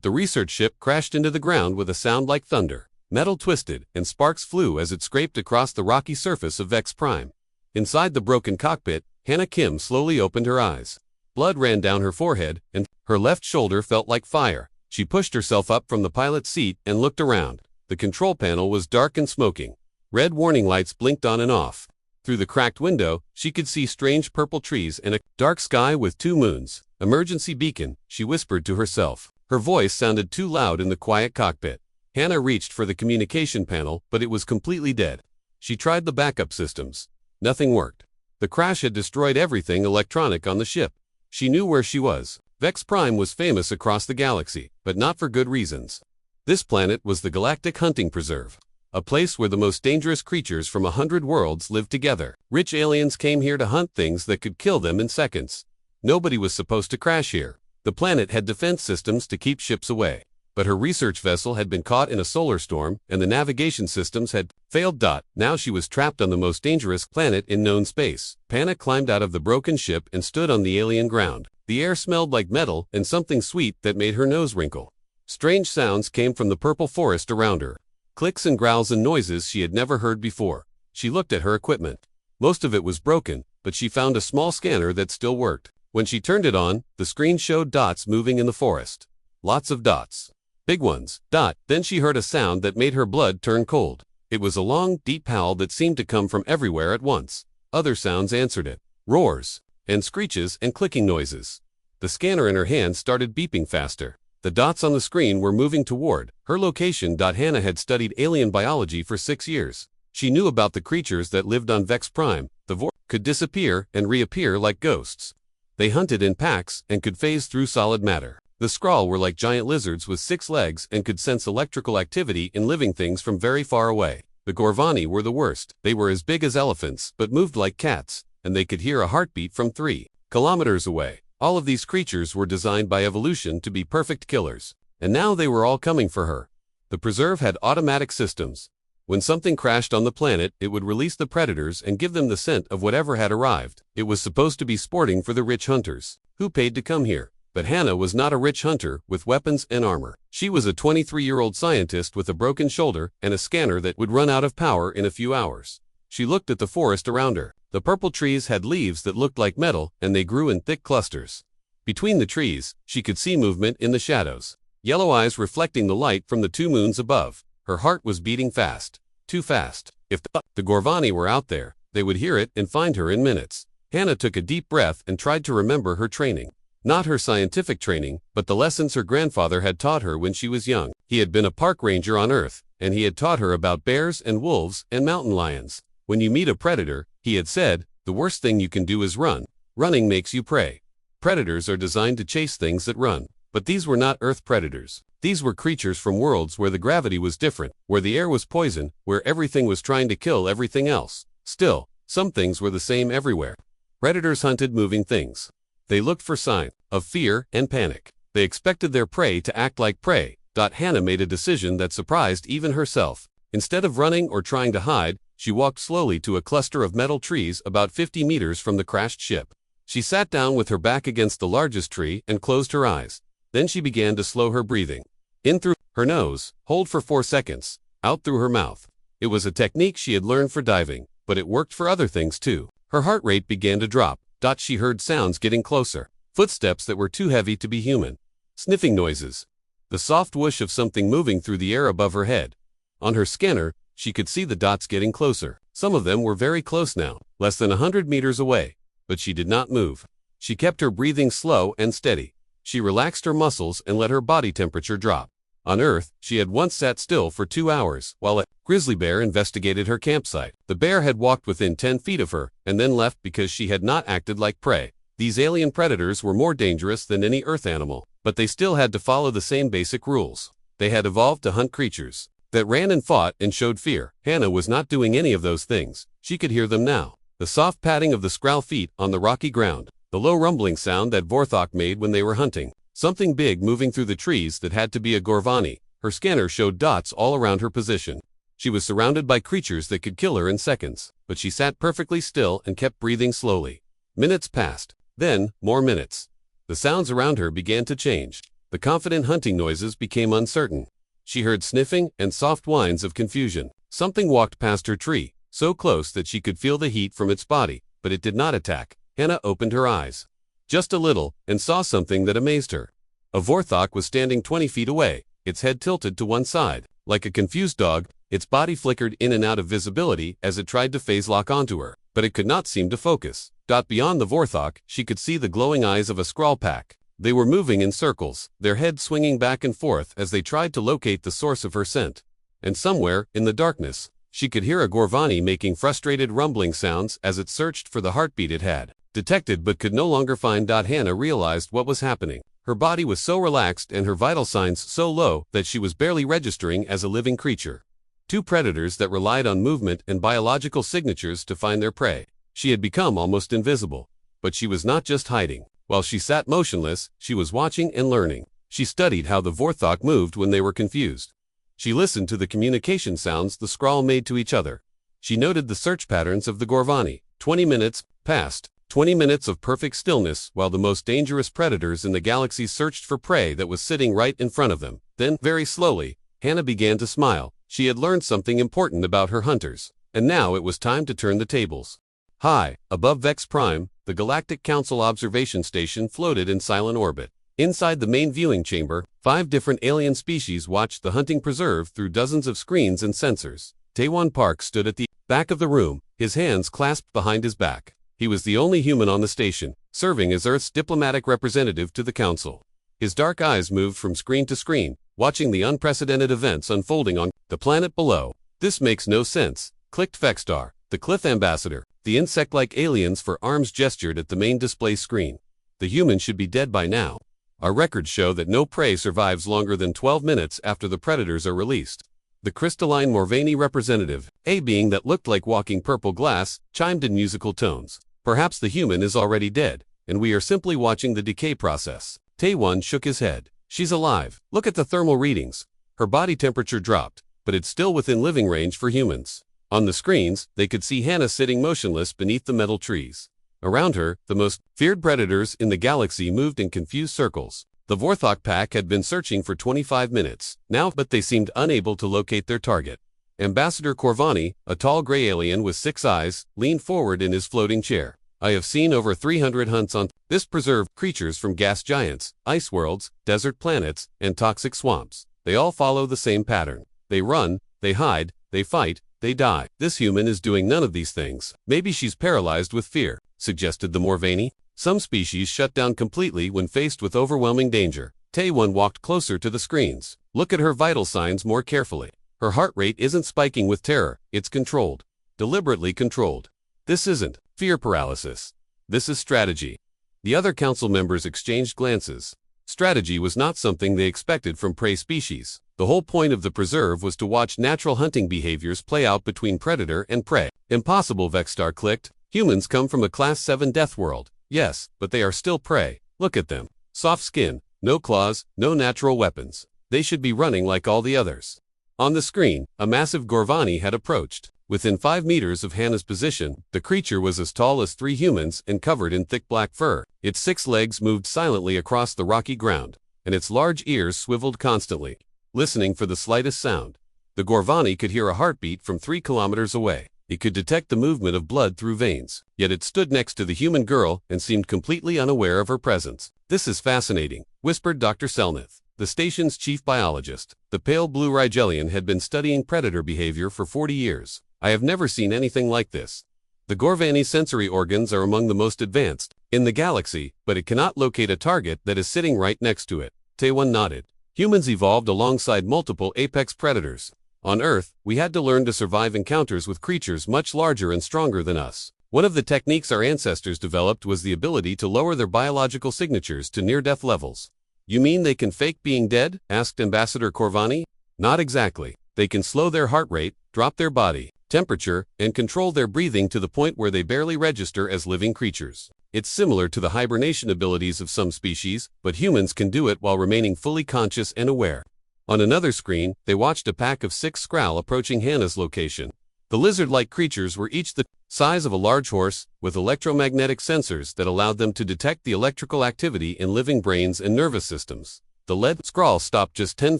The research ship crashed into the ground with a sound like thunder. Metal twisted, and sparks flew as it scraped across the rocky surface of Vex Prime. Inside the broken cockpit, Hannah Kim slowly opened her eyes. Blood ran down her forehead, and her left shoulder felt like fire. She pushed herself up from the pilot's seat and looked around. The control panel was dark and smoking. Red warning lights blinked on and off. Through the cracked window, she could see strange purple trees and a dark sky with 2 moons. Emergency beacon, she whispered to herself. Her voice sounded too loud in the quiet cockpit. Hannah reached for the communication panel, but it was completely dead. She tried the backup systems. Nothing worked. The crash had destroyed everything electronic on the ship. She knew where she was. Vex Prime was famous across the galaxy, but not for good reasons. This planet was the Galactic Hunting Preserve, a place where the most dangerous creatures from 100 worlds lived together. Rich aliens came here to hunt things that could kill them in seconds. Nobody was supposed to crash here. The planet had defense systems to keep ships away. But her research vessel had been caught in a solar storm, and the navigation systems had failed. Now she was trapped on the most dangerous planet in known space. Hannah climbed out of the broken ship and stood on the alien ground. The air smelled like metal and something sweet that made her nose wrinkle. Strange sounds came from the purple forest around her. Clicks and growls and noises she had never heard before. She looked at her equipment. Most of it was broken, but she found a small scanner that still worked. When she turned it on, the screen showed dots moving in the forest. Lots of dots. Big ones. Then she heard a sound that made her blood turn cold. It was a long, deep howl that seemed to come from everywhere at once. Other sounds answered it. Roars, and screeches and clicking noises. The scanner in her hand started beeping faster. The dots on the screen were moving toward her location. Hannah had studied alien biology for 6 years. She knew about the creatures that lived on Vex Prime. The Vork could disappear and reappear like ghosts. They hunted in packs and could phase through solid matter. The Skrull were like giant lizards with 6 legs and could sense electrical activity in living things from very far away. The Gorvani were the worst. They were as big as elephants but moved like cats, and they could hear a heartbeat from 3 kilometers away. All of these creatures were designed by evolution to be perfect killers, and now they were all coming for her. The preserve had automatic systems. When something crashed on the planet, it would release the predators and give them the scent of whatever had arrived. It was supposed to be sporting for the rich hunters, who paid to come here. But Hannah was not a rich hunter with weapons and armor. She was a 23-year-old scientist with a broken shoulder and a scanner that would run out of power in a few hours. She looked at the forest around her. The purple trees had leaves that looked like metal, and they grew in thick clusters. Between the trees, she could see movement in the shadows. Yellow eyes reflecting the light from the 2 moons above. Her heart was beating fast. Too fast. If the Gorvani were out there, they would hear it and find her in minutes. Hannah took a deep breath and tried to remember her training. Not her scientific training, but the lessons her grandfather had taught her when she was young. He had been a park ranger on Earth, and he had taught her about bears and wolves and mountain lions. When you meet a predator, he had said, the worst thing you can do is run. Running makes you prey. Predators are designed to chase things that run. But these were not Earth predators. These were creatures from worlds where the gravity was different, where the air was poison, where everything was trying to kill everything else. Still, some things were the same everywhere. Predators hunted moving things. They looked for signs of fear and panic. They expected their prey to act like prey. Hannah made a decision that surprised even herself. Instead of running or trying to hide, she walked slowly to a cluster of metal trees about 50 meters from the crashed ship. She sat down with her back against the largest tree and closed her eyes. Then she began to slow her breathing. In through her nose, hold for 4 seconds, out through her mouth. It was a technique she had learned for diving, but it worked for other things too. Her heart rate began to drop. She heard sounds getting closer. Footsteps that were too heavy to be human. Sniffing noises. The soft whoosh of something moving through the air above her head. On her scanner, she could see the dots getting closer. Some of them were very close now, less than 100 meters away. But she did not move. She kept her breathing slow and steady. She relaxed her muscles and let her body temperature drop. On Earth, she had once sat still for 2 hours, while a grizzly bear investigated her campsite. The bear had walked within 10 feet of her, and then left because she had not acted like prey. These alien predators were more dangerous than any Earth animal, but they still had to follow the same basic rules. They had evolved to hunt creatures that ran and fought and showed fear. Hannah was not doing any of those things. She could hear them now. The soft padding of the Skrull feet on the rocky ground. The low rumbling sound that Vorthok made when they were hunting. Something big moving through the trees that had to be a Gorvani. Her scanner showed dots all around her position. She was surrounded by creatures that could kill her in seconds, but she sat perfectly still and kept breathing slowly. Minutes passed. Then, more minutes. The sounds around her began to change. The confident hunting noises became uncertain. She heard sniffing and soft whines of confusion. Something walked past her tree, so close that she could feel the heat from its body, but it did not attack. Hannah opened her eyes. Just a little, and saw something that amazed her. A Vorthok was standing 20 feet away, its head tilted to one side. Like a confused dog, its body flickered in and out of visibility as it tried to phase lock onto her, but it could not seem to focus. Beyond the Vorthok, she could see the glowing eyes of a Skrull pack. They were moving in circles, their heads swinging back and forth as they tried to locate the source of her scent. And somewhere, in the darkness, she could hear a Gorvani making frustrated rumbling sounds as it searched for the heartbeat it had detected but could no longer find. Hannah realized what was happening. Her body was so relaxed and her vital signs so low that she was barely registering as a living creature. Two predators that relied on movement and biological signatures to find their prey. She had become almost invisible. But she was not just hiding. While she sat motionless, she was watching and learning. She studied how the Vorthok moved when they were confused. She listened to the communication sounds the Skrull made to each other. She noted the search patterns of the Gorvani. 20 minutes passed. 20 minutes of perfect stillness while the most dangerous predators in the galaxy searched for prey that was sitting right in front of them. Then, very slowly, Hannah began to smile. She had learned something important about her hunters. And now it was time to turn the tables. High, above Vex Prime, the Galactic Council observation station floated in silent orbit. Inside the main viewing chamber, 5 different alien species watched the hunting preserve through dozens of screens and sensors. Taewon Park stood at the back of the room, his hands clasped behind his back. He was the only human on the station, serving as Earth's diplomatic representative to the Council. His dark eyes moved from screen to screen, watching the unprecedented events unfolding on the planet below. This makes no sense, clicked Vexstar, the Cliff Ambassador. The insect-like aliens for arms gestured at the main display screen. The humans should be dead by now. Our records show that no prey survives longer than 12 minutes after the predators are released. The crystalline Morvani representative, a being that looked like walking purple glass, chimed in musical tones. Perhaps the human is already dead, and we are simply watching the decay process. Taewon shook his head. She's alive. Look at the thermal readings. Her body temperature dropped, but it's still within living range for humans. On the screens, they could see Hannah sitting motionless beneath the metal trees. Around her, the most feared predators in the galaxy moved in confused circles. The Vorthok pack had been searching for 25 minutes now, but they seemed unable to locate their target. Ambassador Corvani, a tall gray alien with 6 eyes, leaned forward in his floating chair. I have seen over 300 hunts on this preserve, creatures from gas giants, ice worlds, desert planets, and toxic swamps. They all follow the same pattern. They run, they hide, they fight, they die. This human is doing none of these things. Maybe she's paralyzed with fear, suggested the Morvani. Some species shut down completely when faced with overwhelming danger. Taewon walked closer to the screens. Look at her vital signs more carefully. Her heart rate isn't spiking with terror, it's controlled. Deliberately controlled. This isn't fear paralysis. This is strategy. The other council members exchanged glances. Strategy was not something they expected from prey species. The whole point of the preserve was to watch natural hunting behaviors play out between predator and prey. Impossible, Vexstar clicked. Humans come from a Class 7 death world. Yes, but they are still prey. Look at them. Soft skin, no claws, no natural weapons. They should be running like all the others. On the screen, a massive Gorvani had approached. Within 5 meters of Hannah's position, the creature was as tall as 3 humans and covered in thick black fur. Its 6 legs moved silently across the rocky ground, and its large ears swiveled constantly, listening for the slightest sound. The Gorvani could hear a heartbeat from 3 kilometers away. It could detect the movement of blood through veins, yet it stood next to the human girl and seemed completely unaware of her presence. This is fascinating, whispered Dr. Selnath, the station's chief biologist. The pale blue Rigelian had been studying predator behavior for 40 years. I have never seen anything like this. The Gorvani's sensory organs are among the most advanced in the galaxy, but it cannot locate a target that is sitting right next to it. Taewon nodded. Humans evolved alongside multiple apex predators. On Earth, we had to learn to survive encounters with creatures much larger and stronger than us. One of the techniques our ancestors developed was the ability to lower their biological signatures to near-death levels. You mean they can fake being dead? Asked Ambassador Corvani. Not exactly. They can slow their heart rate, drop their body temperature, and control their breathing to the point where they barely register as living creatures. It's similar to the hibernation abilities of some species, but humans can do it while remaining fully conscious and aware. On another screen, they watched a pack of 6 Skrull approaching Hannah's location. The lizard-like creatures were each the size of a large horse, with electromagnetic sensors that allowed them to detect the electrical activity in living brains and nervous systems. The lead scrawl stopped just 10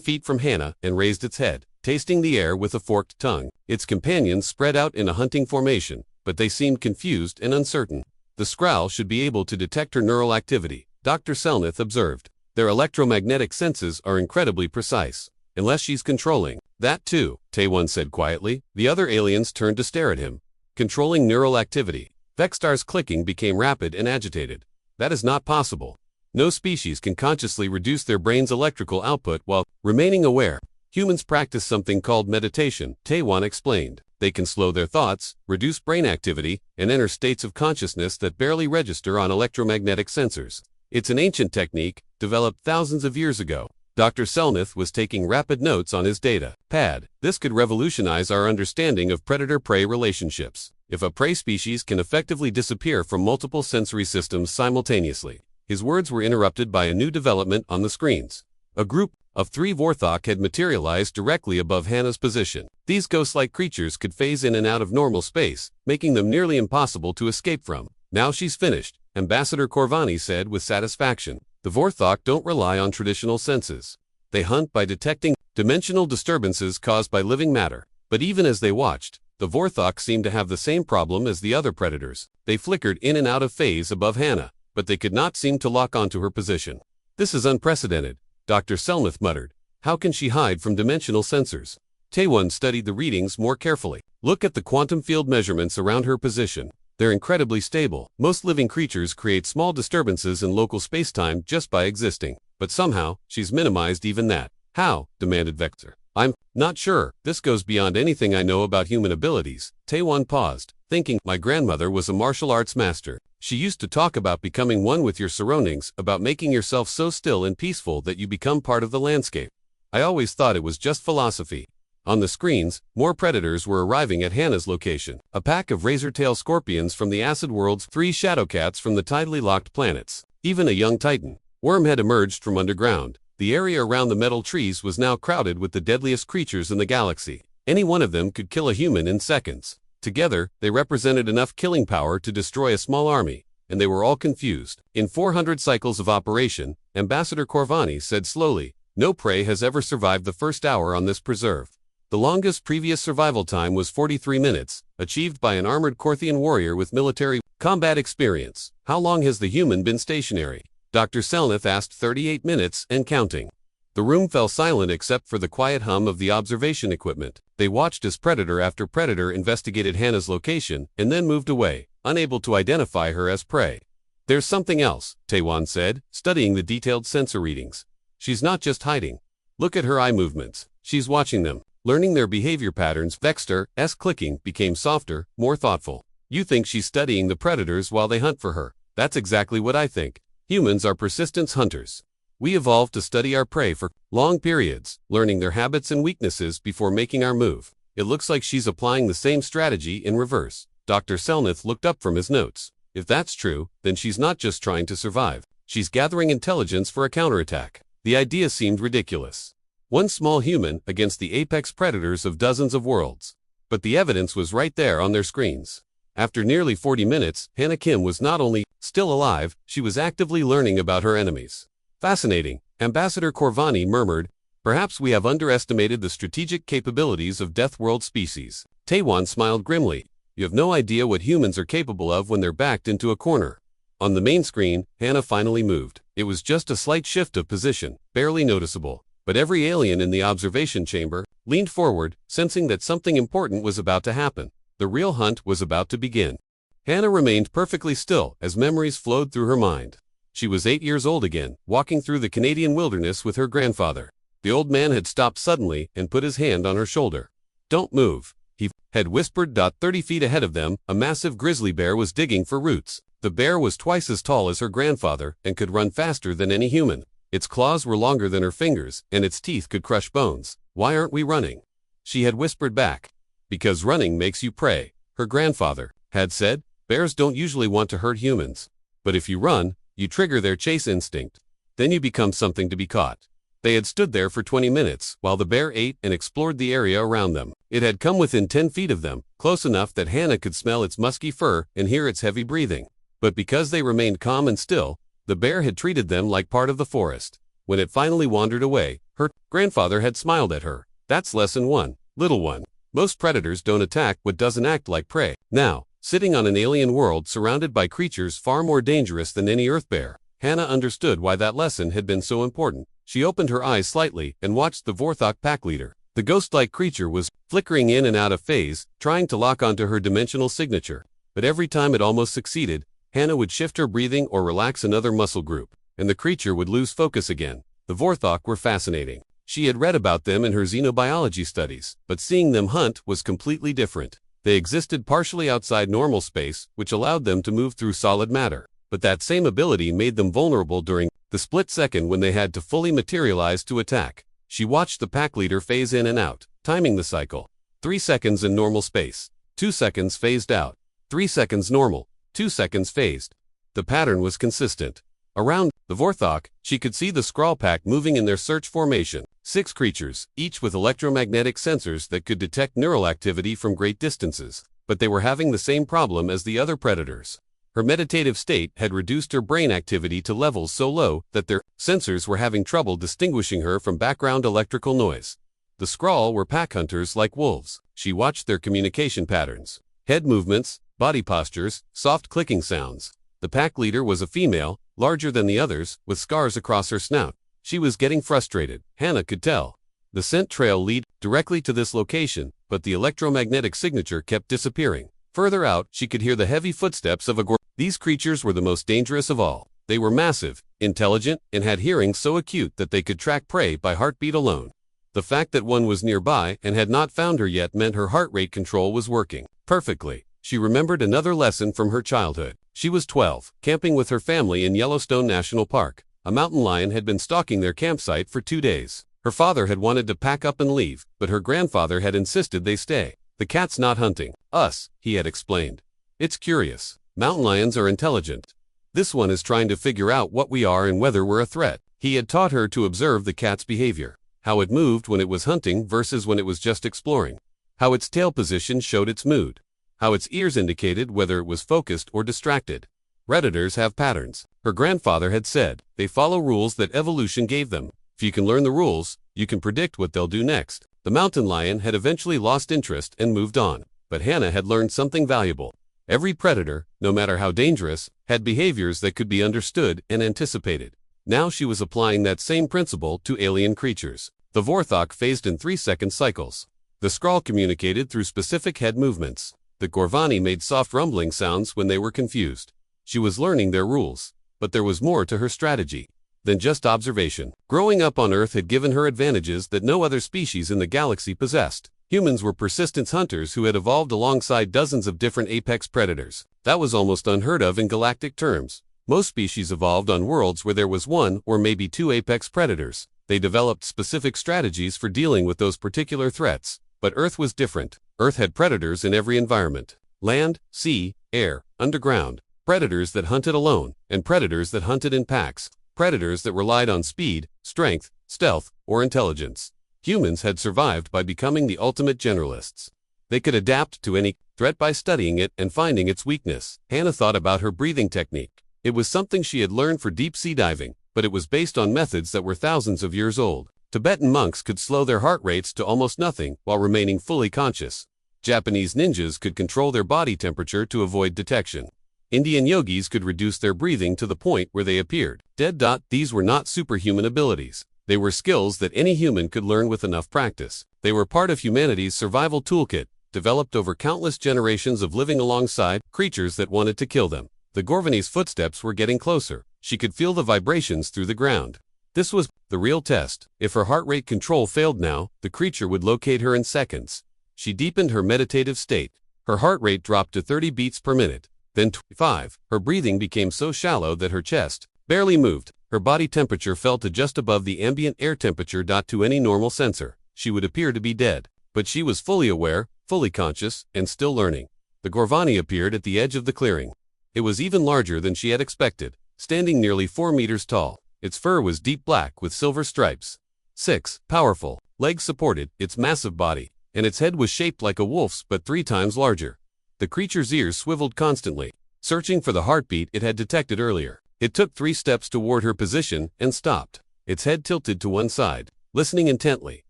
feet from Hannah and raised its head, tasting the air with a forked tongue. Its companions spread out in a hunting formation, but they seemed confused and uncertain. The scrawl should be able to detect her neural activity, Dr. Selnath observed. Their electromagnetic senses are incredibly precise. Unless she's controlling that too, Taewon said quietly. The other aliens turned to stare at him. Controlling neural activity. Vexstar's clicking became rapid and agitated. That is not possible. No species can consciously reduce their brain's electrical output while remaining aware. Humans practice something called meditation, Taewon explained. They can slow their thoughts, reduce brain activity, and enter states of consciousness that barely register on electromagnetic sensors. It's an ancient technique, developed thousands of years ago. Dr. Selnath was taking rapid notes on his data pad. This could revolutionize our understanding of predator-prey relationships. If a prey species can effectively disappear from multiple sensory systems simultaneously. His words were interrupted by a new development on the screens. A group of 3 Vorthok had materialized directly above Hannah's position. These ghost-like creatures could phase in and out of normal space, making them nearly impossible to escape from. Now she's finished, Ambassador Corvani said with satisfaction. The Vorthok don't rely on traditional senses. They hunt by detecting dimensional disturbances caused by living matter. But even as they watched, the Vorthok seemed to have the same problem as the other predators. They flickered in and out of phase above Hannah, but they could not seem to lock onto her position. This is unprecedented, Dr. Selnath muttered. How can she hide from dimensional sensors? Taewon studied the readings more carefully. Look at the quantum field measurements around her position. They're incredibly stable. Most living creatures create small disturbances in local spacetime just by existing. But somehow, she's minimized even that. How? Demanded Vector. I'm not sure. This goes beyond anything I know about human abilities. Taewon paused, thinking, my grandmother was a martial arts master. She used to talk about becoming one with your surroundings, about making yourself so still and peaceful that you become part of the landscape. I always thought it was just philosophy. On the screens, more predators were arriving at Hannah's location. A pack of razor-tail scorpions from the acid worlds, 3 shadowcats from the tidally locked planets. Even a young titan worm had emerged from underground. The area around the metal trees was now crowded with the deadliest creatures in the galaxy. Any one of them could kill a human in seconds. Together, they represented enough killing power to destroy a small army, and they were all confused. In 400 cycles of operation, Ambassador Corvani said slowly, no prey has ever survived the first hour on this preserve. The longest previous survival time was 43 minutes, achieved by an armored Korthian warrior with military combat experience. How long has the human been stationary? Dr. Selnath asked. 38 minutes and counting. The room fell silent except for the quiet hum of the observation equipment. They watched as predator after predator investigated Hannah's location and then moved away, unable to identify her as prey. There's something else, Taewon said, studying the detailed sensor readings. She's not just hiding. Look at her eye movements. She's watching them, learning their behavior patterns. Vexter's clicking became softer, more thoughtful. You think she's studying the predators while they hunt for her. That's exactly what I think. Humans are persistence hunters. We evolved to study our prey for long periods, learning their habits and weaknesses before making our move. It looks like she's applying the same strategy in reverse. Dr. Selnath looked up from his notes. If that's true, then she's not just trying to survive. She's gathering intelligence for a counterattack. The idea seemed ridiculous. One small human against the apex predators of dozens of worlds. But the evidence was right there on their screens. After nearly 40 minutes, Hannah Kim was not only still alive, she was actively learning about her enemies. Fascinating, Ambassador Corvani murmured. Perhaps we have underestimated the strategic capabilities of Death World species. Taewon smiled grimly. You have no idea what humans are capable of when they're backed into a corner. On the main screen, Hannah finally moved. It was just a slight shift of position, barely noticeable. But every alien in the observation chamber leaned forward, sensing that something important was about to happen. The real hunt was about to begin. Hannah remained perfectly still as memories flowed through her mind. She was 8 years old again, walking through the Canadian wilderness with her grandfather. The old man had stopped suddenly and put his hand on her shoulder. Don't move, he had whispered. 30 feet ahead of them, a massive grizzly bear was digging for roots. The bear was twice as tall as her grandfather and could run faster than any human. Its claws were longer than her fingers, and its teeth could crush bones. Why aren't we running? She had whispered back. Because running makes you prey, her grandfather had said. Bears don't usually want to hurt humans. But if you run, you trigger their chase instinct. Then you become something to be caught. They had stood there for 20 minutes, while the bear ate and explored the area around them. It had come within 10 feet of them, close enough that Hannah could smell its musky fur and hear its heavy breathing. But because they remained calm and still, the bear had treated them like part of the forest. When it finally wandered away, her grandfather had smiled at her. That's lesson 1, little one. Most predators don't attack what doesn't act like prey. Now, sitting on an alien world surrounded by creatures far more dangerous than any Earth bear, Hannah understood why that lesson had been so important. She opened her eyes slightly and watched the Vorthok pack leader. The ghost-like creature was flickering in and out of phase, trying to lock onto her dimensional signature. But every time it almost succeeded, Hannah would shift her breathing or relax another muscle group, and the creature would lose focus again. The Vorthok were fascinating. She had read about them in her xenobiology studies, but seeing them hunt was completely different. They existed partially outside normal space, which allowed them to move through solid matter. But that same ability made them vulnerable during the split second when they had to fully materialize to attack. She watched the pack leader phase in and out, timing the cycle. 3 seconds in normal space, 2 seconds phased out, 3 seconds normal, 2 seconds phased. The pattern was consistent. Around the Vorthok, she could see the Skrull pack moving in their search formation. 6 creatures, each with electromagnetic sensors that could detect neural activity from great distances. But they were having the same problem as the other predators. Her meditative state had reduced her brain activity to levels so low that their sensors were having trouble distinguishing her from background electrical noise. The Skrull were pack hunters like wolves. She watched their communication patterns. Head movements, body postures, soft clicking sounds. The pack leader was a female, larger than the others, with scars across her snout. She was getting frustrated, Hannah could tell. The scent trail led directly to this location, but the electromagnetic signature kept disappearing. Further out, she could hear the heavy footsteps of a gorv. These creatures were the most dangerous of all. They were massive, intelligent, and had hearing so acute that they could track prey by heartbeat alone. The fact that one was nearby and had not found her yet meant her heart rate control was working perfectly. She remembered another lesson from her childhood. She was 12, camping with her family in Yellowstone National Park. A mountain lion had been stalking their campsite for 2 days. Her father had wanted to pack up and leave, but her grandfather had insisted they stay. The cat's not hunting us, he had explained. It's curious. Mountain lions are intelligent. This one is trying to figure out what we are and whether we're a threat. He had taught her to observe the cat's behavior, how it moved when it was hunting versus when it was just exploring, how its tail position showed its mood, how its ears indicated whether it was focused or distracted. Predators have patterns, her grandfather had said. They follow rules that evolution gave them. If you can learn the rules, you can predict what they'll do next. The mountain lion had eventually lost interest and moved on, but Hannah had learned something valuable. Every predator, no matter how dangerous, had behaviors that could be understood and anticipated. Now she was applying that same principle to alien creatures. The Vorthok phased in 3-second cycles. The Skrull communicated through specific head movements. The Gorvani made soft rumbling sounds when they were confused. She was learning their rules, but there was more to her strategy than just observation. Growing up on Earth had given her advantages that no other species in the galaxy possessed. Humans were persistence hunters who had evolved alongside dozens of different apex predators. That was almost unheard of in galactic terms. Most species evolved on worlds where there was 1 or maybe 2 apex predators. They developed specific strategies for dealing with those particular threats. But Earth was different. Earth had predators in every environment. Land, sea, air, underground. Predators that hunted alone, and predators that hunted in packs. Predators that relied on speed, strength, stealth, or intelligence. Humans had survived by becoming the ultimate generalists. They could adapt to any threat by studying it and finding its weakness. Hannah thought about her breathing technique. It was something she had learned for deep-sea diving, but it was based on methods that were thousands of years old. Tibetan monks could slow their heart rates to almost nothing while remaining fully conscious. Japanese ninjas could control their body temperature to avoid detection. Indian yogis could reduce their breathing to the point where they appeared dead. These were not superhuman abilities. They were skills that any human could learn with enough practice. They were part of humanity's survival toolkit, developed over countless generations of living alongside creatures that wanted to kill them. The Gorvani's footsteps were getting closer. She could feel the vibrations through the ground. This was the real test. If her heart rate control failed now, the creature would locate her in seconds. She deepened her meditative state. Her heart rate dropped to 30 beats per minute. Then 25. Her breathing became so shallow that her chest barely moved. Her body temperature fell to just above the ambient air temperature. To any normal sensor, she would appear to be dead. But she was fully aware, fully conscious, and still learning. The Gorvani appeared at the edge of the clearing. It was even larger than she had expected, standing nearly 4 meters tall. Its fur was deep black with silver stripes. 6. Powerful. Legs supported its massive body, and its head was shaped like a wolf's but 3 times larger. The creature's ears swiveled constantly, searching for the heartbeat it had detected earlier. It took 3 steps toward her position and stopped. its head tilted to one side, listening intently.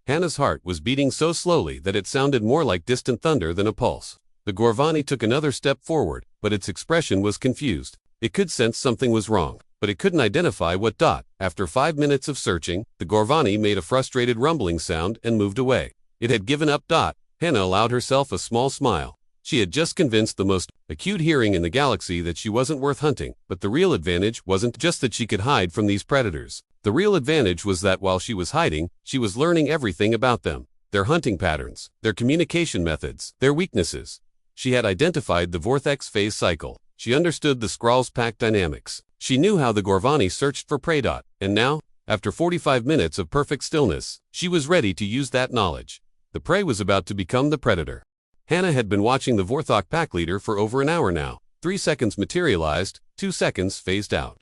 Hannah's heart was beating so slowly that it sounded more like distant thunder than a pulse. The Gorvani took another step forward, but its expression was confused. It could sense something was wrong, but it couldn't identify what. After 5 minutes of searching, the Gorvani made a frustrated rumbling sound and moved away. It had given up. Hannah allowed herself a small smile. She had just convinced the most acute hearing in the galaxy that she wasn't worth hunting, but the real advantage wasn't just that she could hide from these predators. The real advantage was that while she was hiding, she was learning everything about them, their hunting patterns, their communication methods, their weaknesses. She had identified the Vortex phase cycle. She understood the Skrall's pack dynamics. She knew how the Gorvani searched for prey. And now, after 45 minutes of perfect stillness, she was ready to use that knowledge. The prey was about to become the predator. Hannah had been watching the Vorthok pack leader for over an hour now. 3 seconds materialized, 2 seconds phased out.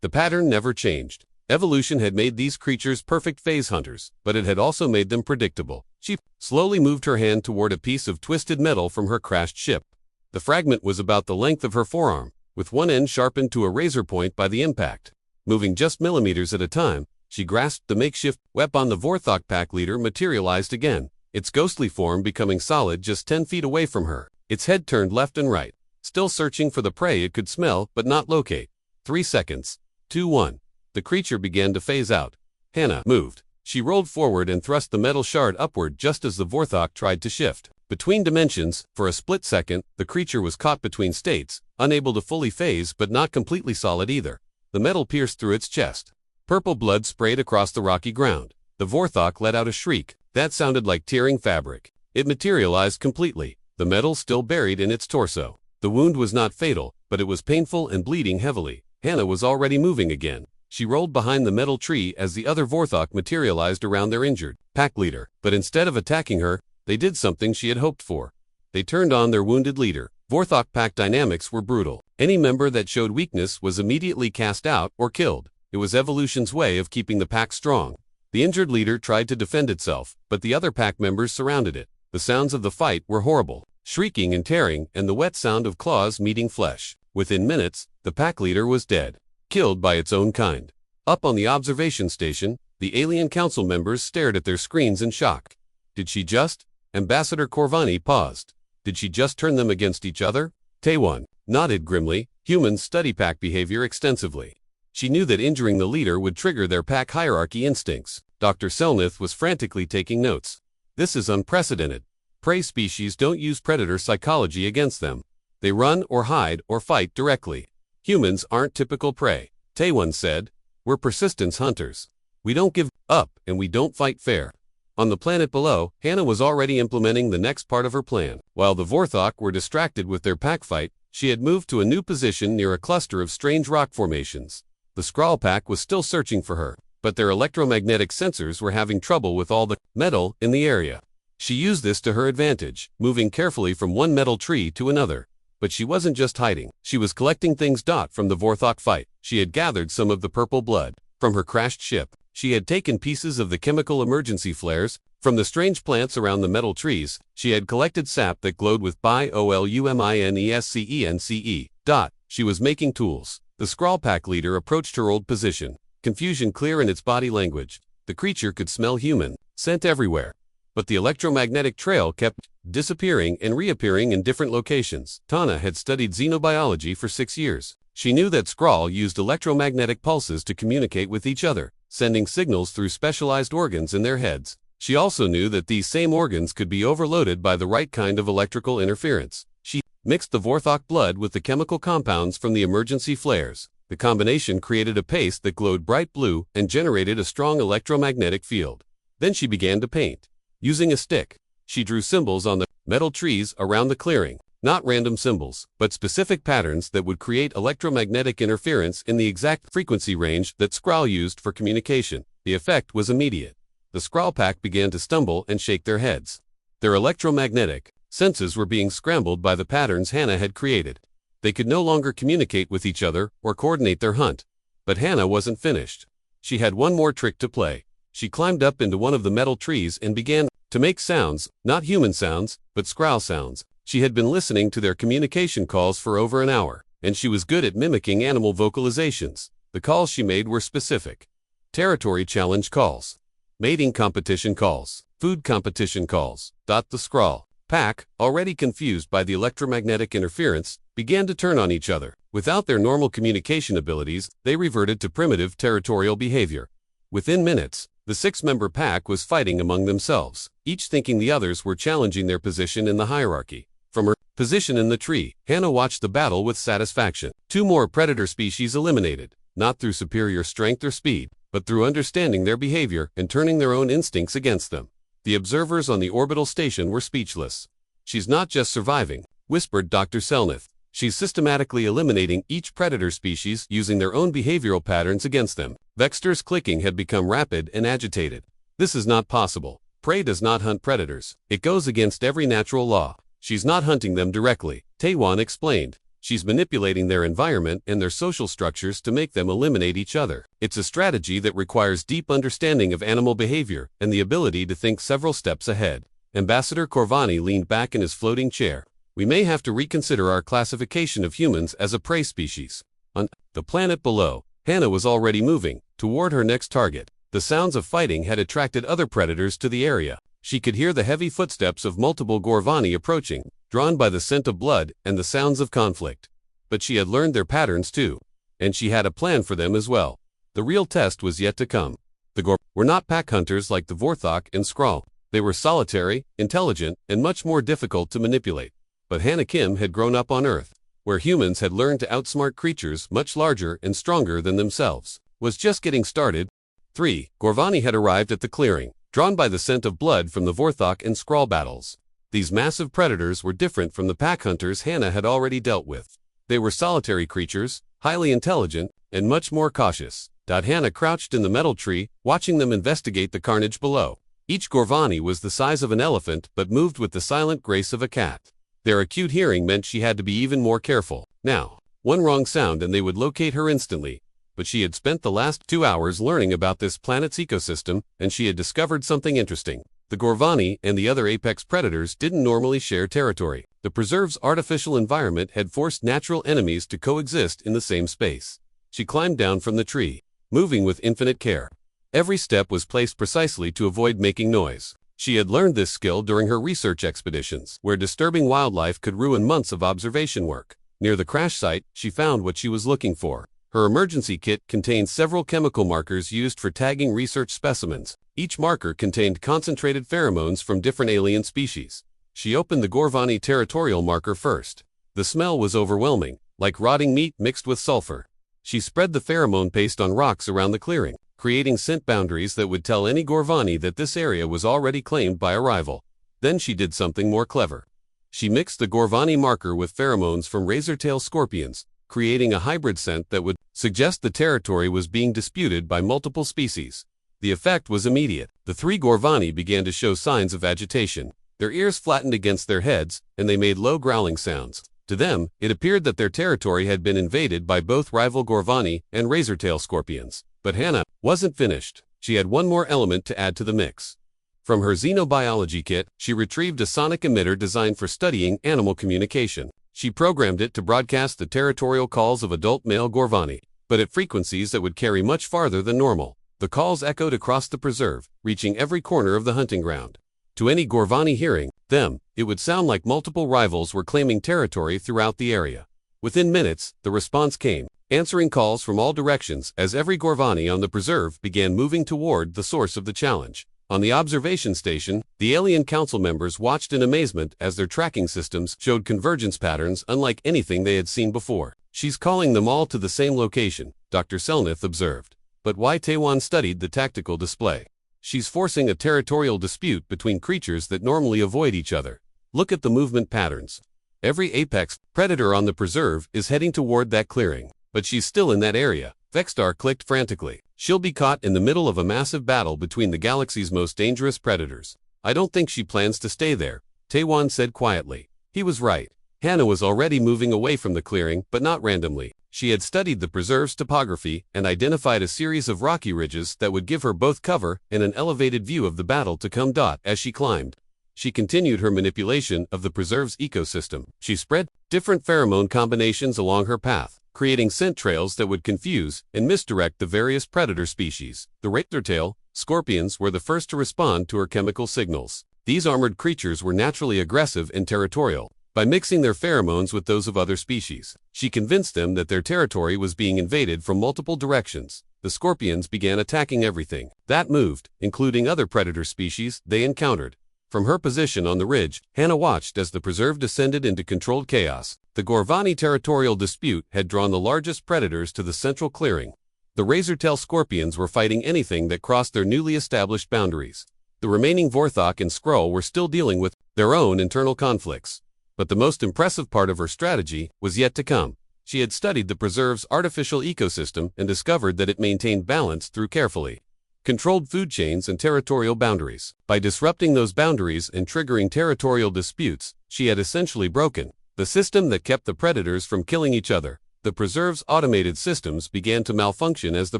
The pattern never changed. Evolution had made these creatures perfect phase hunters, but it had also made them predictable. She slowly moved her hand toward a piece of twisted metal from her crashed ship. The fragment was about the length of her forearm, with one end sharpened to a razor point by the impact. Moving just millimeters at a time, she grasped the makeshift weapon. The Vorthok pack leader materialized again, its ghostly form becoming solid just 10 feet away from her. Its head turned left and right, still searching for the prey it could smell but not locate. 3 seconds. 2, 1. The creature began to phase out. Hannah moved. She rolled forward and thrust the metal shard upward just as the Vorthok tried to shift. Between dimensions, for a split second, the creature was caught between states, unable to fully phase but not completely solid either. The metal pierced through its chest. Purple blood sprayed across the rocky ground. The Vorthok let out a shriek. That sounded like tearing fabric. It materialized completely, the metal still buried in its torso. The wound was not fatal, but it was painful and bleeding heavily. Hannah was already moving again. She rolled behind the metal tree as the other Vorthok materialized around their injured pack leader. But instead of attacking her, they did something she had hoped for. They turned on their wounded leader. Vorthok pack dynamics were brutal. Any member that showed weakness was immediately cast out or killed. It was evolution's way of keeping the pack strong. The injured leader tried to defend itself, but the other pack members surrounded it. The sounds of the fight were horrible, shrieking and tearing, and the wet sound of claws meeting flesh. Within minutes, the pack leader was dead, killed by its own kind. Up on the observation station, the alien council members stared at their screens in shock. Did she just? Ambassador Corvani paused. Did she just turn them against each other? Taewon nodded grimly. Humans study pack behavior extensively. She knew that injuring the leader would trigger their pack hierarchy instincts. Dr. Selnath was frantically taking notes. This is unprecedented. Prey species don't use predator psychology against them. They run or hide or fight directly. Humans aren't typical prey, Taewon said. We're persistence hunters. We don't give up and we don't fight fair. On the planet below, Hannah was already implementing the next part of her plan. While the Vorthok were distracted with their pack fight, she had moved to a new position near a cluster of strange rock formations. The Skrull pack was still searching for her, but their electromagnetic sensors were having trouble with all the metal in the area. She used this to her advantage, moving carefully from one metal tree to another. But she wasn't just hiding, she was collecting things. From the Vorthok fight, she had gathered some of the purple blood. From her crashed ship, she had taken pieces of the chemical emergency flares. From the strange plants around the metal trees, she had collected sap that glowed with bioluminescence. She was making tools. The Skrull pack leader approached her old position, confusion clear in its body language. The creature could smell human scent everywhere. But the electromagnetic trail kept disappearing and reappearing in different locations. Tana had studied xenobiology for 6 years. She knew that Skrull used electromagnetic pulses to communicate with each other, sending signals through specialized organs in their heads. She also knew that these same organs could be overloaded by the right kind of electrical interference. She mixed the Vorthok blood with the chemical compounds from the emergency flares. The combination created a paste that glowed bright blue and generated a strong electromagnetic field. Then she began to paint. Using a stick, she drew symbols on the metal trees around the clearing. Not random symbols, but specific patterns that would create electromagnetic interference in the exact frequency range that Skrull used for communication. The effect was immediate. The Skrull pack began to stumble and shake their heads. Their electromagnetic senses were being scrambled by the patterns Hannah had created. They could no longer communicate with each other or coordinate their hunt. But Hannah wasn't finished. She had one more trick to play. She climbed up into one of the metal trees and began to make sounds, not human sounds, but Skrull sounds. She had been listening to their communication calls for over an hour, and she was good at mimicking animal vocalizations. The calls she made were specific. Territory challenge calls. Mating competition calls. Food competition calls. The scrawl pack, already confused by the electromagnetic interference, began to turn on each other. Without their normal communication abilities, they reverted to primitive territorial behavior. Within minutes, the six-member pack was fighting among themselves, each thinking the others were challenging their position in the hierarchy. From her position in the tree, Hannah watched the battle with satisfaction. 2 more predator species eliminated, not through superior strength or speed, but through understanding their behavior and turning their own instincts against them. The observers on the orbital station were speechless. "She's not just surviving," whispered Dr. Selnath. "She's systematically eliminating each predator species using their own behavioral patterns against them." Vexter's clicking had become rapid and agitated. "This is not possible. Prey does not hunt predators. It goes against every natural law." "She's not hunting them directly," Taewon explained. "She's manipulating their environment and their social structures to make them eliminate each other. It's a strategy that requires deep understanding of animal behavior and the ability to think several steps ahead." Ambassador Corvani leaned back in his floating chair. "We may have to reconsider our classification of humans as a prey species." On the planet below, Hannah was already moving toward her next target. The sounds of fighting had attracted other predators to the area. She could hear the heavy footsteps of multiple Gorvani approaching, drawn by the scent of blood and the sounds of conflict. But she had learned their patterns too, and she had a plan for them as well. The real test was yet to come. The Gor were not pack hunters like the Vorthok and Skrull. They were solitary, intelligent, and much more difficult to manipulate. But Hannah Kim had grown up on Earth, where humans had learned to outsmart creatures much larger and stronger than themselves. Was just getting started. 3 Gorvani had arrived at the clearing, drawn by the scent of blood from the Vorthok and Skrull battles. These massive predators were different from the pack hunters Hannah had already dealt with. They were solitary creatures, highly intelligent, and much more cautious. Hannah crouched in the metal tree, watching them investigate the carnage below. Each Gorvani was the size of an elephant but moved with the silent grace of a cat. Their acute hearing meant she had to be even more careful. Now, one wrong sound and they would locate her instantly. But she had spent the last 2 hours learning about this planet's ecosystem, and she had discovered something interesting. The Gorvani and the other apex predators didn't normally share territory. The preserve's artificial environment had forced natural enemies to coexist in the same space. She climbed down from the tree, moving with infinite care. Every step was placed precisely to avoid making noise. She had learned this skill during her research expeditions, where disturbing wildlife could ruin months of observation work. Near the crash site, she found what she was looking for. Her emergency kit contained several chemical markers used for tagging research specimens. Each marker contained concentrated pheromones from different alien species. She opened the Gorvani territorial marker first. The smell was overwhelming, like rotting meat mixed with sulfur. She spread the pheromone paste on rocks around the clearing, creating scent boundaries that would tell any Gorvani that this area was already claimed by a rival. Then she did something more clever. She mixed the Gorvani marker with pheromones from razor-tail scorpions, creating a hybrid scent that would suggest the territory was being disputed by multiple species. The effect was immediate. The 3 Gorvani began to show signs of agitation. Their ears flattened against their heads, and they made low growling sounds. To them, it appeared that their territory had been invaded by both rival Gorvani and razor-tail scorpions. But Hannah wasn't finished. She had one more element to add to the mix. From her xenobiology kit, she retrieved a sonic emitter designed for studying animal communication. She programmed it to broadcast the territorial calls of adult male Gorvani, but at frequencies that would carry much farther than normal. The calls echoed across the preserve, reaching every corner of the hunting ground. To any Gorvani hearing them, it would sound like multiple rivals were claiming territory throughout the area. Within minutes, the response came, answering calls from all directions as every Gorvani on the preserve began moving toward the source of the challenge. On the observation station, the alien council members watched in amazement as their tracking systems showed convergence patterns unlike anything they had seen before. "She's calling them all to the same location," Dr. Selnath observed. But why? Taewon studied the tactical display. "She's forcing a territorial dispute between creatures that normally avoid each other. Look at the movement patterns. Every apex predator on the preserve is heading toward that clearing. But she's still in that area." Vextar clicked frantically. "She'll be caught in the middle of a massive battle between the galaxy's most dangerous predators. I don't think she plans to stay there," Taewon said quietly. He was right. Hannah was already moving away from the clearing, but not randomly. She had studied the preserve's topography and identified a series of rocky ridges that would give her both cover and an elevated view of the battle to come. As she climbed, she continued her manipulation of the preserve's ecosystem. She spread different pheromone combinations along her path, creating scent trails that would confuse and misdirect the various predator species. The razor-tail scorpions were the first to respond to her chemical signals. These armored creatures were naturally aggressive and territorial. By mixing their pheromones with those of other species, she convinced them that their territory was being invaded from multiple directions. The scorpions began attacking everything that moved, including other predator species they encountered. From her position on the ridge, Hannah watched as the preserve descended into controlled chaos. The Gorvani territorial dispute had drawn the largest predators to the central clearing. The razor-tail scorpions were fighting anything that crossed their newly established boundaries. The remaining Vorthok and Skrull were still dealing with their own internal conflicts. But the most impressive part of her strategy was yet to come. She had studied the preserve's artificial ecosystem and discovered that it maintained balance through carefully controlled food chains and territorial boundaries. By disrupting those boundaries and triggering territorial disputes, she had essentially broken the system that kept the predators from killing each other. The preserve's automated systems began to malfunction as the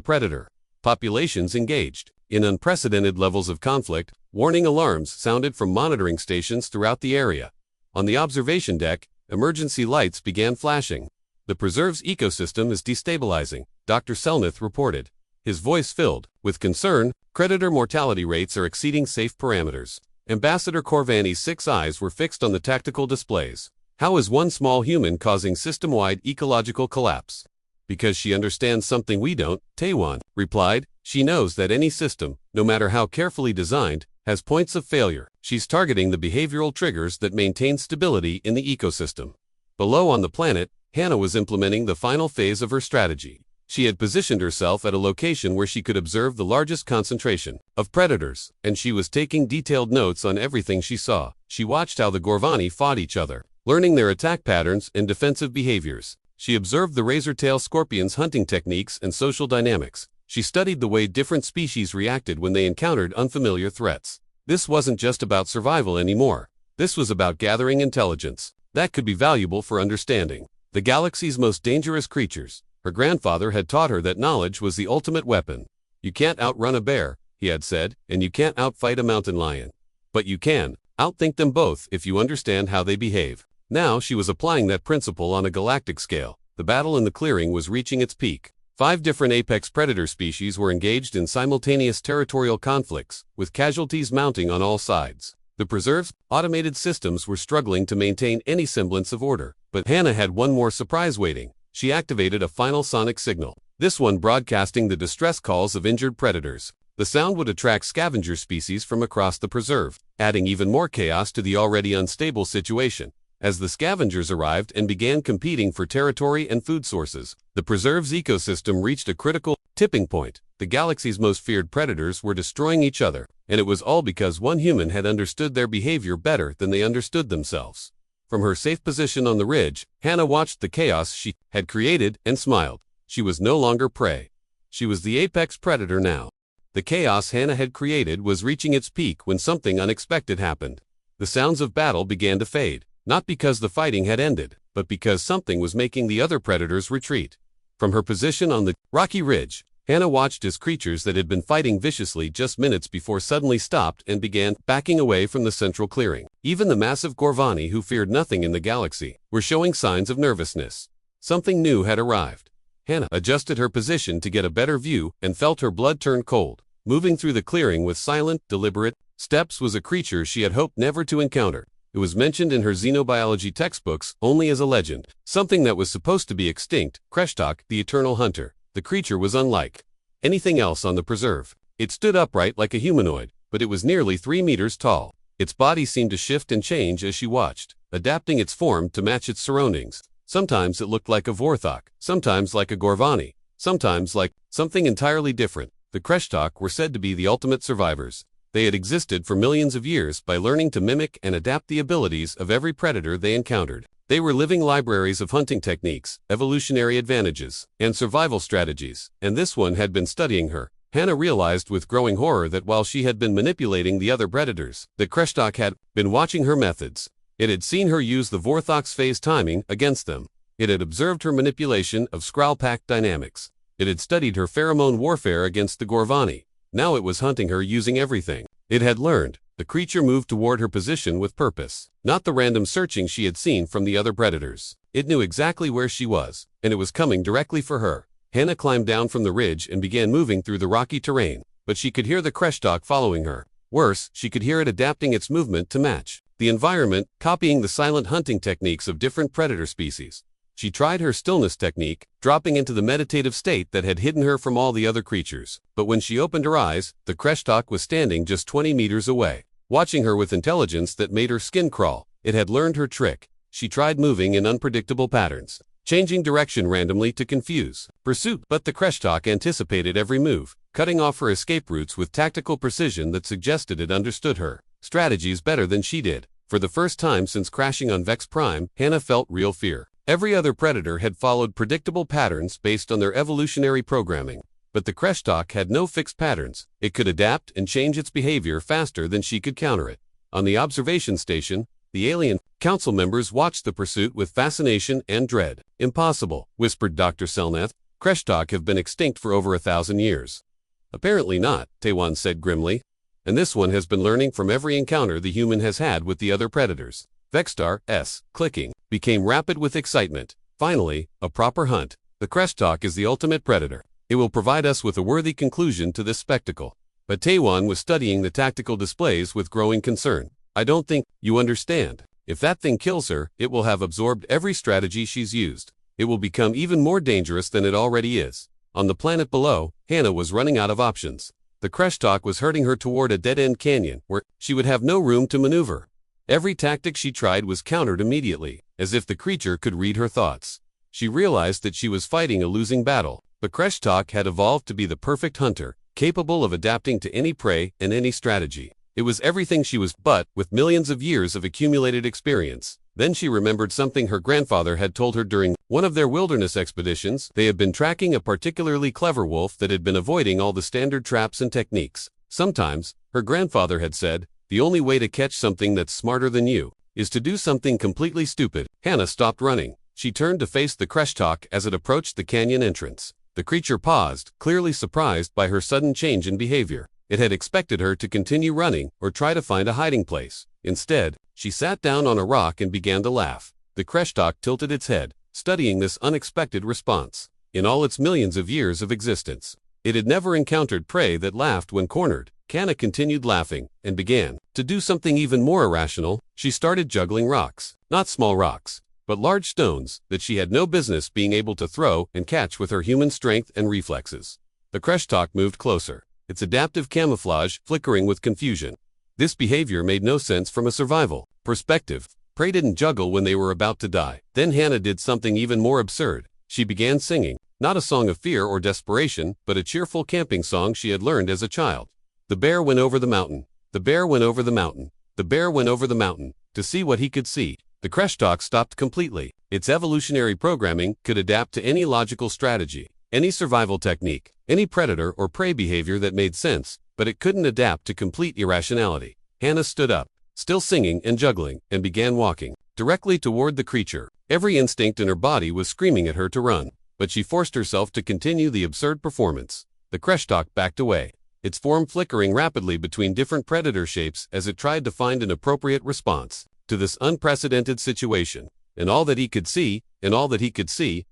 predator populations engaged in unprecedented levels of conflict. Warning alarms sounded from monitoring stations throughout the area. On the observation deck, emergency lights began flashing. The preserve's ecosystem is destabilizing, Dr. Selnath reported, his voice filled with concern. Predator mortality rates are exceeding safe parameters. Ambassador Corvani's 6 eyes were fixed on the tactical displays. How is one small human causing system-wide ecological collapse? Because she understands something we don't, Taewon replied. She knows that any system, no matter how carefully designed, has points of failure. She's targeting the behavioral triggers that maintain stability in the ecosystem. Below on the planet, Hannah was implementing the final phase of her strategy. She had positioned herself at a location where she could observe the largest concentration of predators, and she was taking detailed notes on everything she saw. She watched how the Gorvani fought each other, learning their attack patterns and defensive behaviors. She observed the razor-tail scorpions' hunting techniques and social dynamics. She studied the way different species reacted when they encountered unfamiliar threats. This wasn't just about survival anymore. This was about gathering intelligence that could be valuable for understanding the galaxy's most dangerous creatures. Her grandfather had taught her that knowledge was the ultimate weapon. You can't outrun a bear, he had said, and you can't outfight a mountain lion. But you can outthink them both if you understand how they behave. Now she was applying that principle on a galactic scale. The battle in the clearing was reaching its peak. 5 different apex predator species were engaged in simultaneous territorial conflicts, with casualties mounting on all sides. The preserve's automated systems were struggling to maintain any semblance of order. But Hannah had one more surprise waiting. She activated a final sonic signal, this one broadcasting the distress calls of injured predators. The sound would attract scavenger species from across the preserve, adding even more chaos to the already unstable situation. As the scavengers arrived and began competing for territory and food sources, the preserve's ecosystem reached a critical tipping point. The galaxy's most feared predators were destroying each other, and it was all because one human had understood their behavior better than they understood themselves. From her safe position on the ridge, Hannah watched the chaos she had created and smiled. She was no longer prey. She was the apex predator now. The chaos Hannah had created was reaching its peak when something unexpected happened. The sounds of battle began to fade, not because the fighting had ended, but because something was making the other predators retreat. From her position on the rocky ridge, Hannah watched as creatures that had been fighting viciously just minutes before suddenly stopped and began backing away from the central clearing. Even the massive Gorvani, who feared nothing in the galaxy, were showing signs of nervousness. Something new had arrived. Hannah adjusted her position to get a better view and felt her blood turn cold. Moving through the clearing with silent, deliberate steps was a creature she had hoped never to encounter. It was mentioned in her xenobiology textbooks only as a legend, something that was supposed to be extinct. Kreshtok, the eternal hunter. The creature was unlike anything else on the preserve. It stood upright like a humanoid, but it was nearly 3 meters tall. Its body seemed to shift and change as she watched, adapting its form to match its surroundings. Sometimes it looked like a Vorthok, sometimes like a Gorvani, sometimes like something entirely different. The Kreshtok were said to be the ultimate survivors. They had existed for millions of years by learning to mimic and adapt the abilities of every predator they encountered. They were living libraries of hunting techniques, evolutionary advantages, and survival strategies, and this one had been studying her. Hannah realized with growing horror that while she had been manipulating the other predators, the Kreshtok had been watching her methods. It had seen her use the Vorthok's phase timing against them. It had observed her manipulation of Skrull pack dynamics. It had studied her pheromone warfare against the Gorvani. Now it was hunting her using everything it had learned. The creature moved toward her position with purpose, not the random searching she had seen from the other predators. It knew exactly where she was, and it was coming directly for her. Hannah climbed down from the ridge and began moving through the rocky terrain, but she could hear the Kreshtok following her. Worse, she could hear it adapting its movement to match the environment, copying the silent hunting techniques of different predator species. She tried her stillness technique, dropping into the meditative state that had hidden her from all the other creatures. But when she opened her eyes, the Kreshtok was standing just 20 meters away, watching her with intelligence that made her skin crawl. It had learned her trick. She tried moving in unpredictable patterns, changing direction randomly to confuse pursuit, but the Kreshtok anticipated every move, cutting off her escape routes with tactical precision that suggested it understood her strategies better than she did. For the first time since crashing on Vex Prime, Hannah felt real fear. Every other predator had followed predictable patterns based on their evolutionary programming, but the Kreshtok had no fixed patterns. It could adapt and change its behavior faster than she could counter it. On the observation station, the alien council members watched the pursuit with fascination and dread. "Impossible," whispered Dr. Selnath. "Kreshtok have been extinct for over 1,000 years." "Apparently not," Taiwan said grimly. "And this one has been learning from every encounter the human has had with the other predators." Vexstar's clicking became rapid with excitement. "Finally, a proper hunt. The Kreshtok is the ultimate predator. It will provide us with a worthy conclusion to this spectacle." But Taiwan was studying the tactical displays with growing concern. "I don't think you understand. If that thing kills her, it will have absorbed every strategy she's used. It will become even more dangerous than it already is." On the planet below, Hannah was running out of options. The Kreshtok was herding her toward a dead-end canyon where she would have no room to maneuver. Every tactic she tried was countered immediately, as if the creature could read her thoughts. She realized that she was fighting a losing battle. The Kreshtok had evolved to be the perfect hunter, capable of adapting to any prey and any strategy. It was everything she was, but with millions of years of accumulated experience. Then she remembered something her grandfather had told her during one of their wilderness expeditions. They had been tracking a particularly clever wolf that had been avoiding all the standard traps and techniques. Sometimes, her grandfather had said, "The only way to catch something that's smarter than you is to do something completely stupid." Hannah stopped running. She turned to face the Kreshtok as it approached the canyon entrance. The creature paused, clearly surprised by her sudden change in behavior. It had expected her to continue running or try to find a hiding place. Instead, she sat down on a rock and began to laugh. The Kreshtok tilted its head, studying this unexpected response. In all its millions of years of existence, it had never encountered prey that laughed when cornered. Hannah continued laughing and began to do something even more irrational. She started juggling rocks, not small rocks, but large stones that she had no business being able to throw and catch with her human strength and reflexes. The Kreshtok moved closer, its adaptive camouflage flickering with confusion. This behavior made no sense from a survival perspective. Prey didn't juggle when they were about to die. Then Hannah did something even more absurd. She began singing, not a song of fear or desperation, but a cheerful camping song she had learned as a child. The bear went over the mountain. The bear went over the mountain. The bear went over the mountain to see what he could see. The Kreshtok stopped completely. Its evolutionary programming could adapt to any logical strategy, any survival technique, any predator or prey behavior that made sense, but it couldn't adapt to complete irrationality. Hannah stood up, still singing and juggling, and began walking directly toward the creature. Every instinct in her body was screaming at her to run, but she forced herself to continue the absurd performance. The Kreshtok backed away, its form flickering rapidly between different predator shapes as it tried to find an appropriate response to this unprecedented situation. And all that he could see,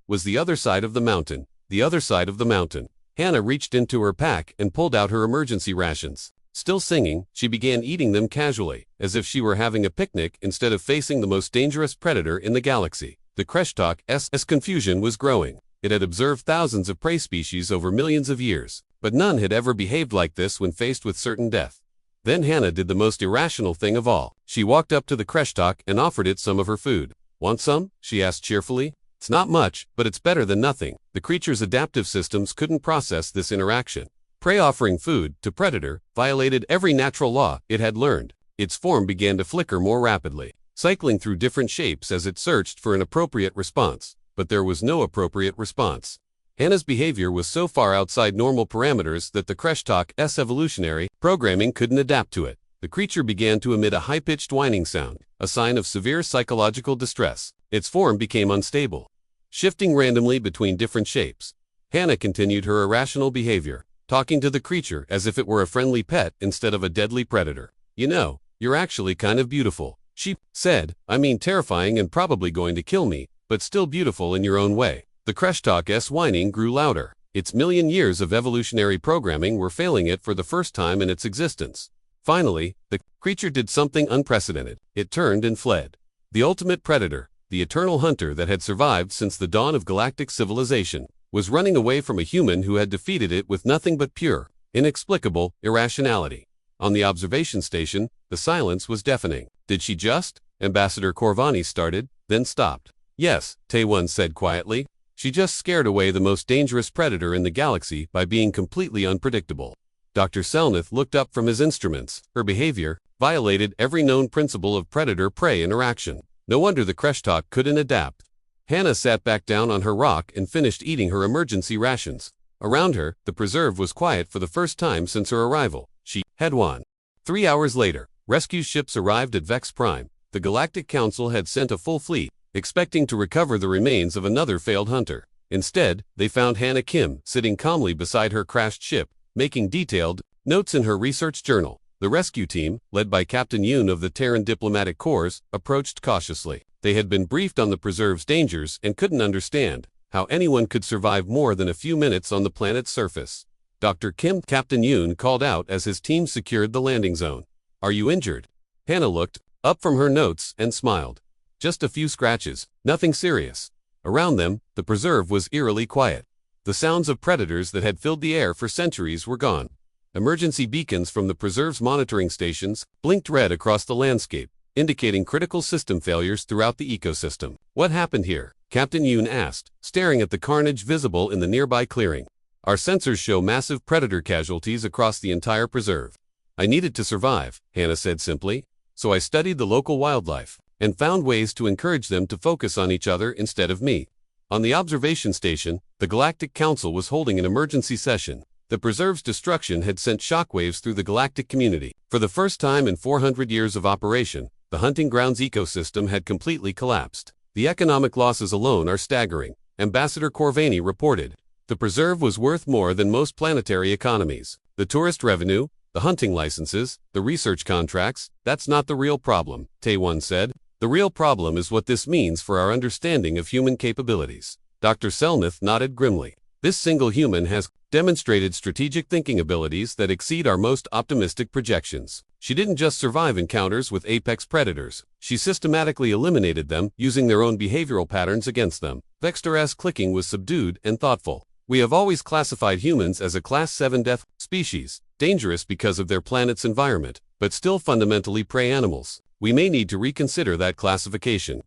was the other side of the mountain. The other side of the mountain. Hannah reached into her pack and pulled out her emergency rations. Still singing, she began eating them casually, as if she were having a picnic instead of facing the most dangerous predator in the galaxy. The Kreshtok confusion was growing. It had observed thousands of prey species over millions of years, but none had ever behaved like this when faced with certain death. Then Hannah did the most irrational thing of all. She walked up to the Kreshtok and offered it some of her food. "Want some?" she asked cheerfully. "It's not much, but it's better than nothing." The creature's adaptive systems couldn't process this interaction. Prey offering food to predator violated every natural law it had learned. Its form began to flicker more rapidly, cycling through different shapes as it searched for an appropriate response. But there was no appropriate response. Hannah's behavior was so far outside normal parameters that the Kreshok's evolutionary programming couldn't adapt to it. The creature began to emit a high-pitched whining sound, a sign of severe psychological distress. Its form became unstable, shifting randomly between different shapes. Hannah continued her irrational behavior, talking to the creature as if it were a friendly pet instead of a deadly predator. You know, you're actually kind of beautiful, she said. I mean terrifying and probably going to kill me, but still beautiful in your own way. The Kreshtalk's whining grew louder. Its million years of evolutionary programming were failing it for the first time in its existence. Finally, the creature did something unprecedented. It turned and fled. The ultimate predator, the eternal hunter that had survived since the dawn of galactic civilization, was running away from a human who had defeated it with nothing but pure, inexplicable irrationality. On the observation station, the silence was deafening. Did she just? Ambassador Corvani started, then stopped. Yes, Taewon said quietly. She just scared away the most dangerous predator in the galaxy by being completely unpredictable. Dr. Selnath looked up from his instruments. Her behavior violated every known principle of predator-prey interaction. No wonder the Kreshtalk couldn't adapt. Hannah sat back down on her rock and finished eating her emergency rations. Around her, the preserve was quiet for the first time since her arrival. She had won. 3 hours later, rescue ships arrived at Vex Prime. The Galactic Council had sent a full fleet, expecting to recover the remains of another failed hunter. Instead, they found Hannah Kim sitting calmly beside her crashed ship, making detailed notes in her research journal. The rescue team, led by Captain Yoon of the Terran Diplomatic Corps, approached cautiously. They had been briefed on the preserve's dangers and couldn't understand how anyone could survive more than a few minutes on the planet's surface. Dr. Kim, Captain Yoon called out as his team secured the landing zone. Are you injured? Hannah looked up from her notes and smiled. Just a few scratches, nothing serious. Around them, the preserve was eerily quiet. The sounds of predators that had filled the air for centuries were gone. Emergency beacons from the preserve's monitoring stations blinked red across the landscape, indicating critical system failures throughout the ecosystem. What happened here? Captain Yoon asked, staring at the carnage visible in the nearby clearing. Our sensors show massive predator casualties across the entire preserve. I needed to survive, Hannah said simply, so I studied the local wildlife and found ways to encourage them to focus on each other instead of me. On the observation station, the Galactic Council was holding an emergency session. The preserve's destruction had sent shockwaves through the galactic community. For the first time in 400 years of operation, the hunting grounds ecosystem had completely collapsed. The economic losses alone are staggering, Ambassador Corvani reported. The preserve was worth more than most planetary economies. The tourist revenue, the hunting licenses, the research contracts, that's not the real problem, Taewon said. The real problem is what this means for our understanding of human capabilities. Dr. Selnath nodded grimly. This single human has demonstrated strategic thinking abilities that exceed our most optimistic projections. She didn't just survive encounters with apex predators, she systematically eliminated them, using their own behavioral patterns against them. Vextor's clicking was subdued and thoughtful. We have always classified humans as a Class 7 death species, dangerous because of their planet's environment, but still fundamentally prey animals. We may need to reconsider that classification.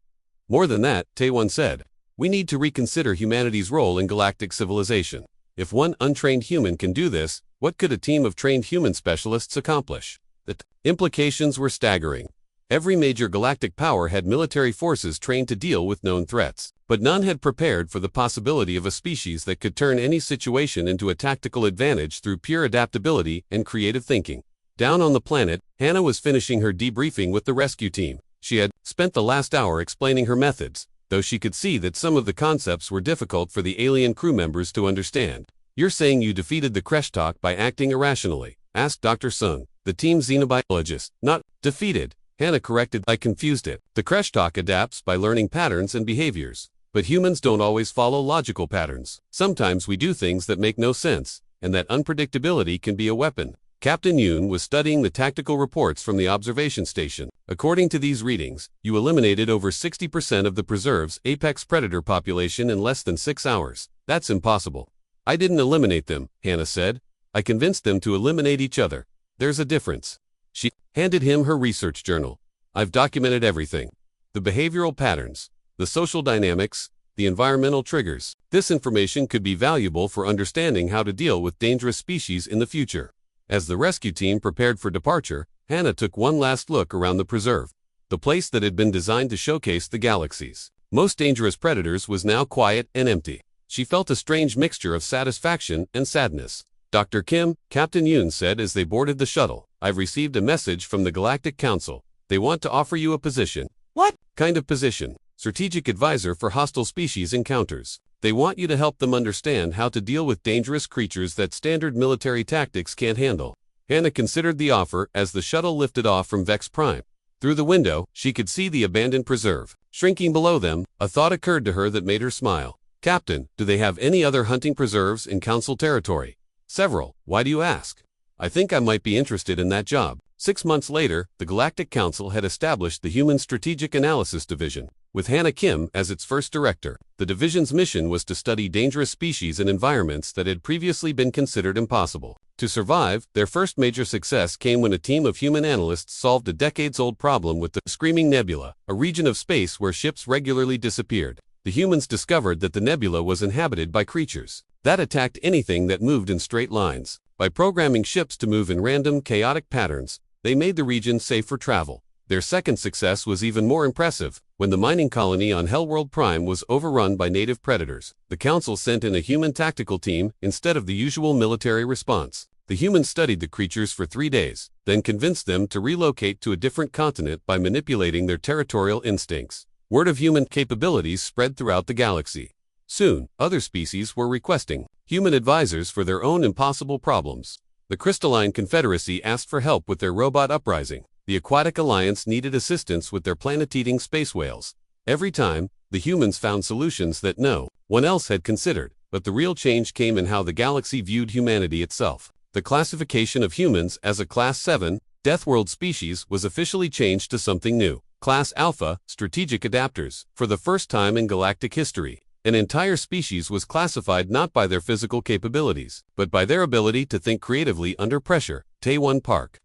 More than that, Taewon said, we need to reconsider humanity's role in galactic civilization. If one untrained human can do this, what could a team of trained human specialists accomplish? The implications were staggering. Every major galactic power had military forces trained to deal with known threats, but none had prepared for the possibility of a species that could turn any situation into a tactical advantage through pure adaptability and creative thinking. Down on the planet, Hannah was finishing her debriefing with the rescue team. She had spent the last hour explaining her methods, though she could see that some of the concepts were difficult for the alien crew members to understand. You're saying you defeated the Kreshtalk by acting irrationally? Asked Dr. Sung, the team's xenobiologist. Not defeated, Hannah corrected. I confused it. The Kreshtalk adapts by learning patterns and behaviors. But humans don't always follow logical patterns. Sometimes we do things that make no sense, and that unpredictability can be a weapon. Captain Yoon was studying the tactical reports from the observation station. According to these readings, you eliminated over 60% of the preserve's apex predator population in less than 6 hours. That's impossible. I didn't eliminate them, Hannah said. I convinced them to eliminate each other. There's a difference. She handed him her research journal. I've documented everything. The behavioral patterns, the social dynamics, the environmental triggers. This information could be valuable for understanding how to deal with dangerous species in the future. As the rescue team prepared for departure, Hannah took one last look around the preserve. The place that had been designed to showcase the galaxy's most dangerous predators was now quiet and empty. She felt a strange mixture of satisfaction and sadness. Dr. Kim, Captain Yoon said as they boarded the shuttle, I've received a message from the Galactic Council. They want to offer you a position. What kind of position? Strategic advisor for hostile species encounters. They want you to help them understand how to deal with dangerous creatures that standard military tactics can't handle. Hannah considered the offer as the shuttle lifted off from Vex Prime. Through the window, she could see the abandoned preserve. Shrinking below them, a thought occurred to her that made her smile. "Captain, do they have any other hunting preserves in Council territory?" "Several. Why do you ask?" "I think I might be interested in that job." 6 months later, the Galactic Council had established the Human Strategic Analysis Division, with Hannah Kim as its first director. The division's mission was to study dangerous species and environments that had previously been considered impossible. To survive, their first major success came when a team of human analysts solved a decades-old problem with the Screaming Nebula, a region of space where ships regularly disappeared. The humans discovered that the nebula was inhabited by creatures that attacked anything that moved in straight lines. By programming ships to move in random, chaotic patterns, they made the region safe for travel. Their second success was even more impressive. When the mining colony on Hellworld Prime was overrun by native predators, the Council sent in a human tactical team instead of the usual military response. The humans studied the creatures for 3 days, then convinced them to relocate to a different continent by manipulating their territorial instincts. Word of human capabilities spread throughout the galaxy. Soon, other species were requesting human advisors for their own impossible problems. The Crystalline Confederacy asked for help with their robot uprising. The Aquatic Alliance needed assistance with their planet-eating space whales. Every time, the humans found solutions that no one else had considered, but the real change came in how the galaxy viewed humanity itself. The classification of humans as a Class 7, Deathworld species was officially changed to something new. Class Alpha, Strategic Adapters. For the first time in galactic history, an entire species was classified not by their physical capabilities, but by their ability to think creatively under pressure. Taewon Park,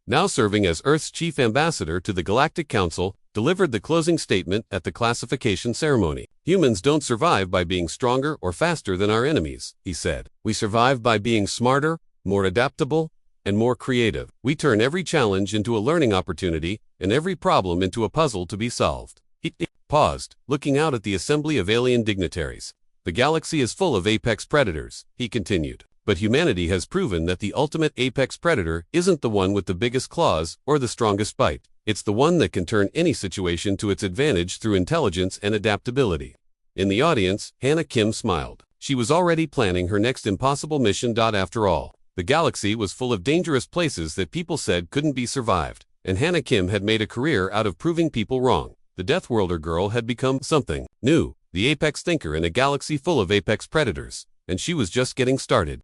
now serving as Earth's chief ambassador to the Galactic Council, delivered the closing statement at the classification ceremony. "Humans don't survive by being stronger or faster than our enemies," he said. "We survive by being smarter, more adaptable, and more creative. We turn every challenge into a learning opportunity and every problem into a puzzle to be solved." He paused, looking out at the assembly of alien dignitaries. "The galaxy is full of apex predators," he continued. "But humanity has proven that the ultimate apex predator isn't the one with the biggest claws or the strongest bite. It's the one that can turn any situation to its advantage through intelligence and adaptability." In the audience, Hannah Kim smiled. She was already planning her next impossible mission. After all, the galaxy was full of dangerous places that people said couldn't be survived, and Hannah Kim had made a career out of proving people wrong. The Deathworlder girl had become something new, the apex thinker in a galaxy full of apex predators, and she was just getting started.